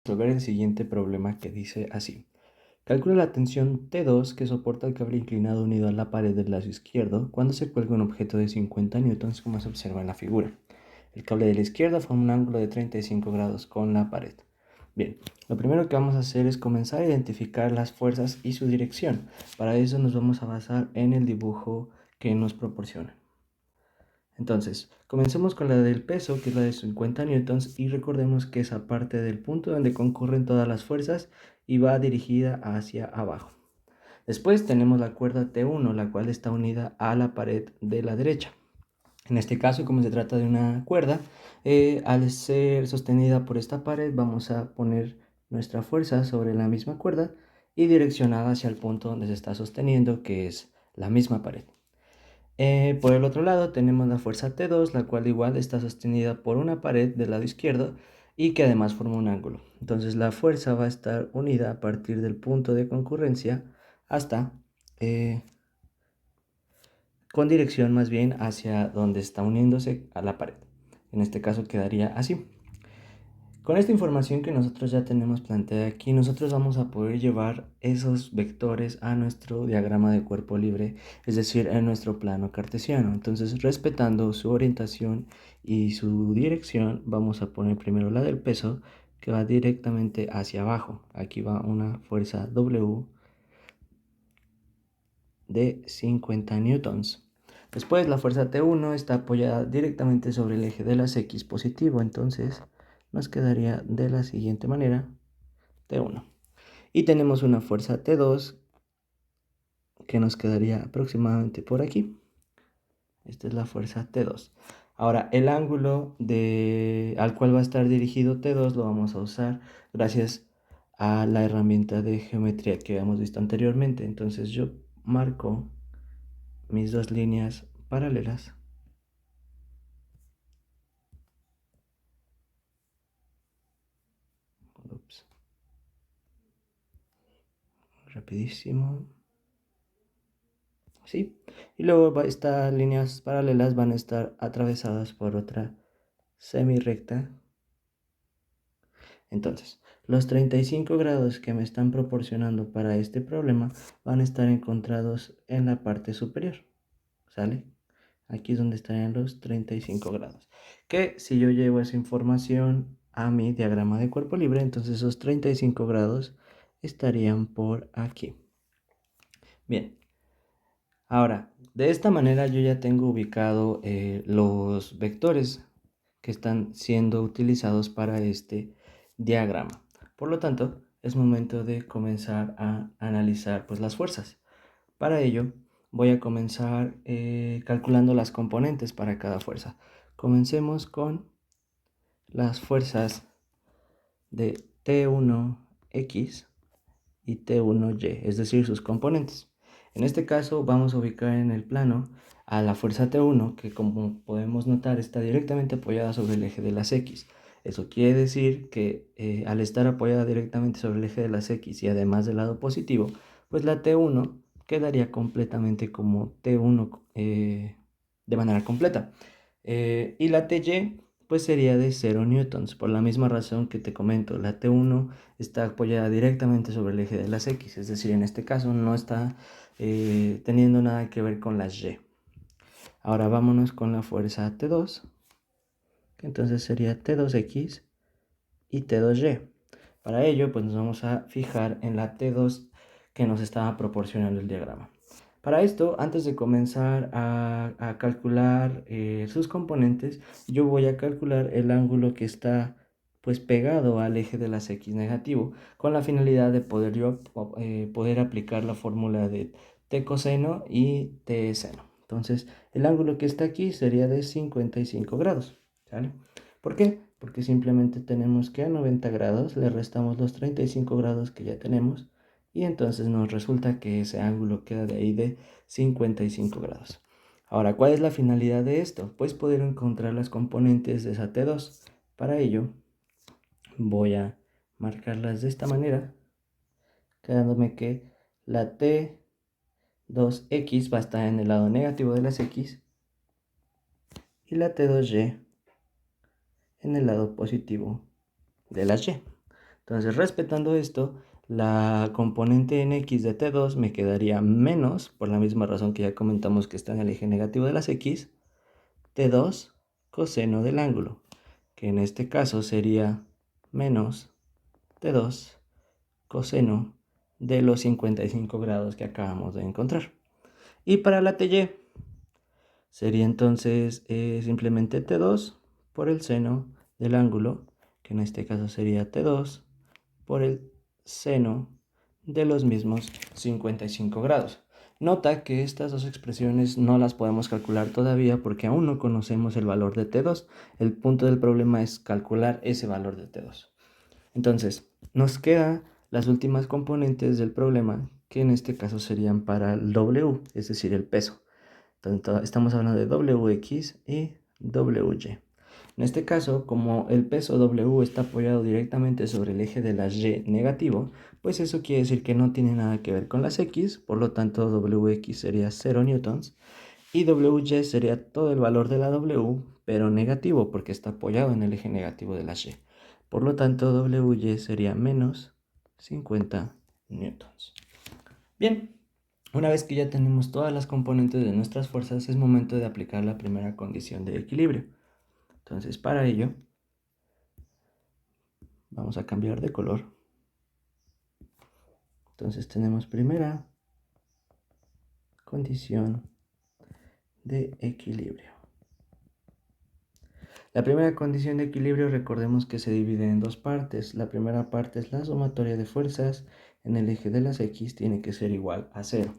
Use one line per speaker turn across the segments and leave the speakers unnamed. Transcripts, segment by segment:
Resolver el siguiente problema que dice así. Calcula la tensión T2 que soporta el cable inclinado unido a la pared del lado izquierdo cuando se cuelga un objeto de 50 newtons como se observa en la figura. El cable de la izquierda forma un ángulo de 35 grados con la pared. Bien, lo primero que vamos a hacer es comenzar a identificar las fuerzas y su dirección. Para eso nos vamos a basar en el dibujo que nos proporciona. Entonces, comencemos con la del peso, que es la de 50 newtons, y recordemos que esa parte del punto donde concurren todas las fuerzas y va dirigida hacia abajo. Después tenemos la cuerda T1, la cual está unida a la pared de la derecha. En este caso, como se trata de una cuerda, al ser sostenida por esta pared, vamos a poner nuestra fuerza sobre la misma cuerda y direccionada hacia el punto donde se está sosteniendo, que es la misma pared. Por el otro lado tenemos la fuerza T2, la cual igual está sostenida por una pared del lado izquierdo y que además forma un ángulo. Entonces la fuerza va a estar unida a partir del punto de concurrencia hasta, con dirección más bien hacia donde está uniéndose a la pared. En este caso quedaría así. Con esta información que nosotros ya tenemos planteada aquí, nosotros vamos a poder llevar esos vectores a nuestro diagrama de cuerpo libre, es decir, en nuestro plano cartesiano. Entonces, respetando su orientación y su dirección, vamos a poner primero la del peso, que va directamente hacia abajo. Aquí va una fuerza W de 50 newtons. Después, la fuerza T1 está apoyada directamente sobre el eje de las X positivo, entonces nos quedaría de la siguiente manera: T1. Y tenemos una fuerza T2 que nos quedaría aproximadamente por aquí. Esta es la fuerza T2. Ahora, el ángulo al cual va a estar dirigido T2 lo vamos a usar gracias a la herramienta de geometría que habíamos visto anteriormente. Entonces yo marco mis dos líneas paralelas. Ups. Rapidísimo. ¿Sí? Y luego estas líneas paralelas van a estar atravesadas por otra semirrecta. Entonces, los 35 grados que me están proporcionando para este problema van a estar encontrados en la parte superior. ¿Sale? Aquí es donde estarían los 35 grados. Que si yo llevo esa información a mi diagrama de cuerpo libre, entonces esos 35 grados estarían por aquí. Bien. Ahora, de esta manera yo ya tengo ubicado los vectores que están siendo utilizados para este diagrama. Por lo tanto, es momento de comenzar a analizar pues, las fuerzas. Para ello, voy a comenzar calculando las componentes para cada fuerza. Comencemos con las fuerzas de T1X y T1Y, es decir, sus componentes. En este caso vamos a ubicar en el plano a la fuerza T1, que como podemos notar está directamente apoyada sobre el eje de las X. Eso quiere decir que al estar apoyada directamente sobre el eje de las X y además del lado positivo, pues la T1 quedaría completamente como T1 de manera completa. Y la TY pues sería de 0 newtons, por la misma razón que te comento. La T1 está apoyada directamente sobre el eje de las X, es decir, en este caso no está teniendo nada que ver con las Y. Ahora vámonos con la fuerza T2, que entonces sería T2X y T2Y. Para ello, pues nos vamos a fijar en la T2 que nos estaba proporcionando el diagrama. Para esto, antes de comenzar a calcular sus componentes, yo voy a calcular el ángulo que está pues pegado al eje de las X negativo, con la finalidad de poder yo poder aplicar la fórmula de T coseno y T seno. Entonces, el ángulo que está aquí sería de 55 grados, ¿sale? ¿Por qué? Porque simplemente tenemos que a 90 grados le restamos los 35 grados que ya tenemos y entonces nos resulta que ese ángulo queda de ahí de 55 grados. Ahora, ¿cuál es la finalidad de esto? Pues poder encontrar las componentes de esa T2. Para ello, voy a marcarlas de esta manera, quedándome que la T2X va a estar en el lado negativo de las X y la T2Y en el lado positivo de las Y. Entonces, respetando esto, la componente en x de t2 me quedaría menos, por la misma razón que ya comentamos que está en el eje negativo de las x, t2 coseno del ángulo, que en este caso sería menos t2 coseno de los 55 grados que acabamos de encontrar. Y para la ty sería entonces simplemente t2 por el seno del ángulo, que en este caso sería t2 por el seno de los mismos 55 grados. Nota que estas dos expresiones no las podemos calcular todavía porque aún no conocemos el valor de t2. El punto del problema es calcular ese valor de t2. Entonces, nos quedan las últimas componentes del problema, que en este caso serían para el W, es decir, el peso. Entonces, estamos hablando de WX y WY. En este caso, como el peso W está apoyado directamente sobre el eje de la Y negativo, pues eso quiere decir que no tiene nada que ver con las X, por lo tanto WX sería 0 newtons y WY sería todo el valor de la W, pero negativo porque está apoyado en el eje negativo de la Y. Por lo tanto, WY sería menos 50 newtons. Bien, una vez que ya tenemos todas las componentes de nuestras fuerzas, es momento de aplicar la primera condición de equilibrio. Entonces, para ello, vamos a cambiar de color. Entonces tenemos primera condición de equilibrio. La primera condición de equilibrio, recordemos que se divide en dos partes. La primera parte es la sumatoria de fuerzas en el eje de las X tiene que ser igual a 0.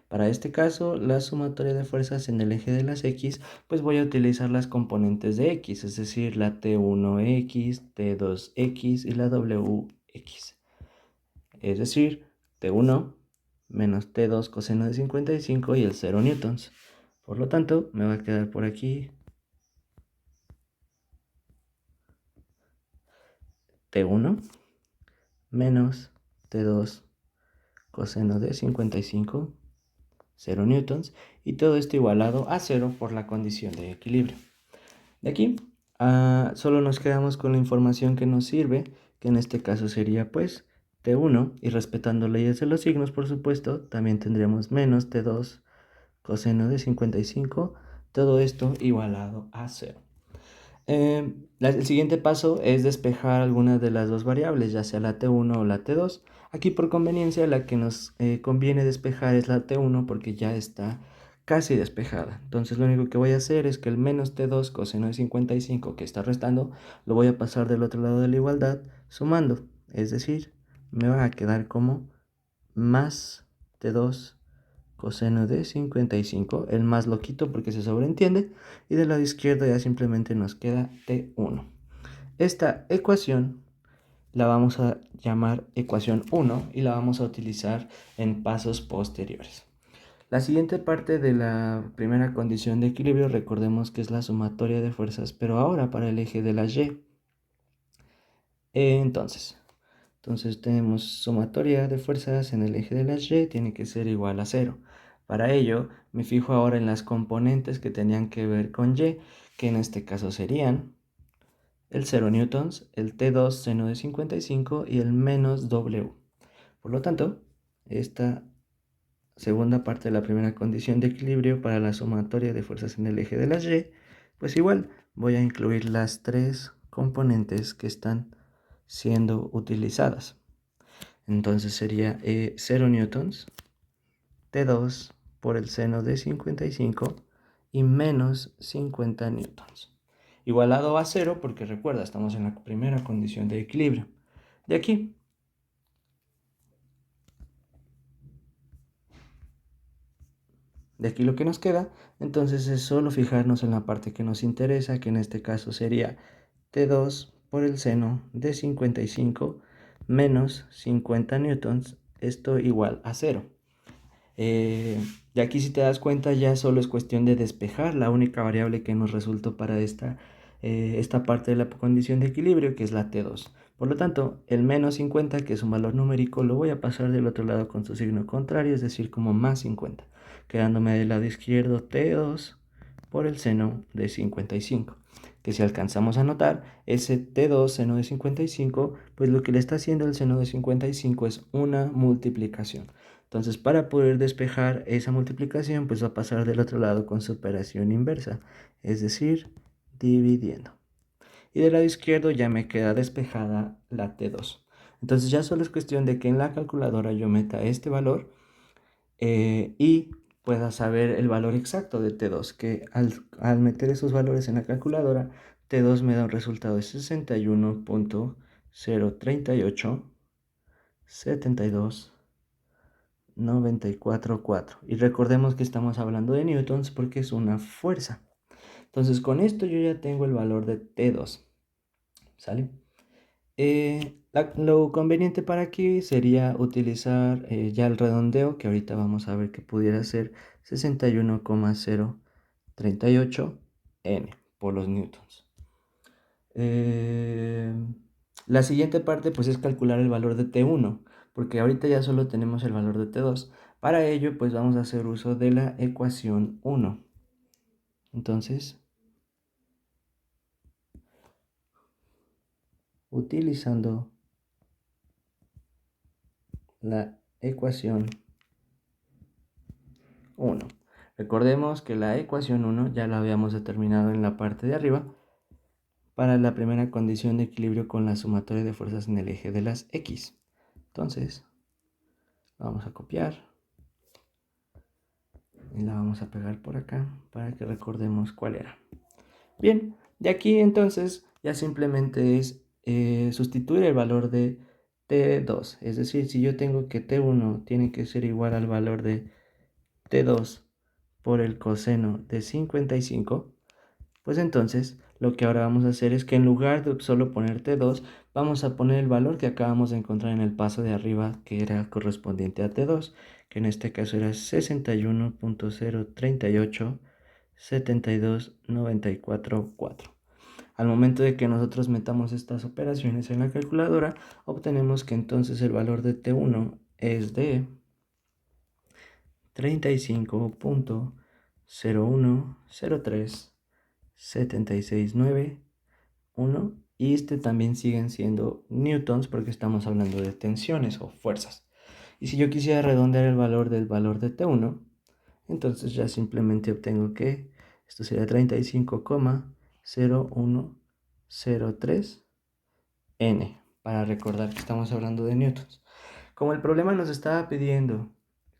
Para este caso, la sumatoria de fuerzas en el eje de las X, pues voy a utilizar las componentes de X, es decir, la T1X, T2X y la WX. Es decir, T1 menos T2 coseno de 55 y el 0 newtons. Por lo tanto, me va a quedar por aquí T1 menos T2 coseno de 55, 0 newtons, y todo esto igualado a 0 por la condición de equilibrio. De aquí, solo nos quedamos con la información que nos sirve, que en este caso sería pues T1, y respetando leyes de los signos, por supuesto, también tendríamos menos T2 coseno de 55, todo esto igualado a 0. El siguiente paso es despejar alguna de las dos variables, ya sea la T1 o la T2. Aquí por conveniencia la que nos conviene despejar es la T1 porque ya está casi despejada. Entonces lo único que voy a hacer es que el menos T2 coseno de 55 que está restando lo voy a pasar del otro lado de la igualdad sumando. Es decir, me va a quedar como más T2 coseno de 55, el más lo quito porque se sobreentiende, y del lado izquierdo ya simplemente nos queda T1. Esta ecuación la vamos a llamar ecuación 1 y la vamos a utilizar en pasos posteriores. La siguiente parte de la primera condición de equilibrio, recordemos que es la sumatoria de fuerzas, pero ahora para el eje de la Y. Entonces tenemos sumatoria de fuerzas en el eje de las Y tiene que ser igual a 0. Para ello me fijo ahora en las componentes que tenían que ver con Y, que en este caso serían el 0 newtons, el T2 seno de 55 y el menos W. Por lo tanto, esta segunda parte de la primera condición de equilibrio para la sumatoria de fuerzas en el eje de las Y, pues igual voy a incluir las tres componentes que están siendo utilizadas. Entonces sería 0 newtons, T2 por el seno de 55 y menos 50 newtons. Igualado a 0 porque recuerda, estamos en la primera condición de equilibrio. De aquí lo que nos queda, entonces es solo fijarnos en la parte que nos interesa, que en este caso sería T2 por el seno de 55 menos 50 newtons, esto igual a 0. Y aquí si te das cuenta ya solo es cuestión de despejar la única variable que nos resultó para esta parte de la condición de equilibrio, que es la T2. Por lo tanto, el menos 50, que es un valor numérico, lo voy a pasar del otro lado con su signo contrario, es decir, como más 50, quedándome del lado izquierdo T2 por el seno de 55, que si alcanzamos a notar, ese T2 seno de 55, pues lo que le está haciendo el seno de 55 es una multiplicación. Entonces, para poder despejar esa multiplicación, pues va a pasar del otro lado con su operación inversa, es decir, dividiendo. Y del lado izquierdo ya me queda despejada la T2. Entonces ya solo es cuestión de que en la calculadora yo meta este valor y pueda saber el valor exacto de T2, que al meter esos valores en la calculadora, T2 me da un resultado de 61.038.72.94.4. Y recordemos que estamos hablando de newtons porque es una fuerza. Entonces con esto yo ya tengo el valor de T2, ¿sale? Lo conveniente para aquí sería utilizar ya el redondeo, que ahorita vamos a ver que pudiera ser 61,038 N por los newtons. La siguiente parte pues es calcular el valor de T1, porque ahorita ya solo tenemos el valor de T2. Para ello pues vamos a hacer uso de la ecuación 1. Entonces, utilizando la ecuación 1. Recordemos que la ecuación 1 ya la habíamos determinado en la parte de arriba para la primera condición de equilibrio con la sumatoria de fuerzas en el eje de las X. Entonces, vamos a copiar y la vamos a pegar por acá para que recordemos cuál era. Bien, de aquí entonces ya simplemente es sustituir el valor de T2. Es decir, si yo tengo que T1 tiene que ser igual al valor de T2 por el coseno de 55, pues entonces lo que ahora vamos a hacer es que en lugar de solo poner T2, vamos a poner el valor que acabamos de encontrar en el paso de arriba, que era correspondiente a T2, que en este caso era 61.038.72.94.4. Al momento de que nosotros metamos estas operaciones en la calculadora, obtenemos que entonces el valor de T1 es de 35.0103.769.1, y este también siguen siendo newtons porque estamos hablando de tensiones o fuerzas. Y si yo quisiera redondear el valor del valor de T1, entonces ya simplemente obtengo que esto sería 35,0103 N, para recordar que estamos hablando de newtons. Como el problema nos estaba pidiendo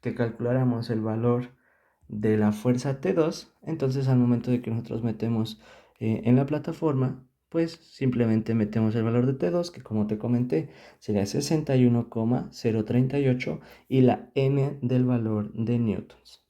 que calculáramos el valor de la fuerza T2, entonces al momento de que nosotros metemos en la plataforma, pues simplemente metemos el valor de T2, que como te comenté sería 61,038, y la N del valor de newtons.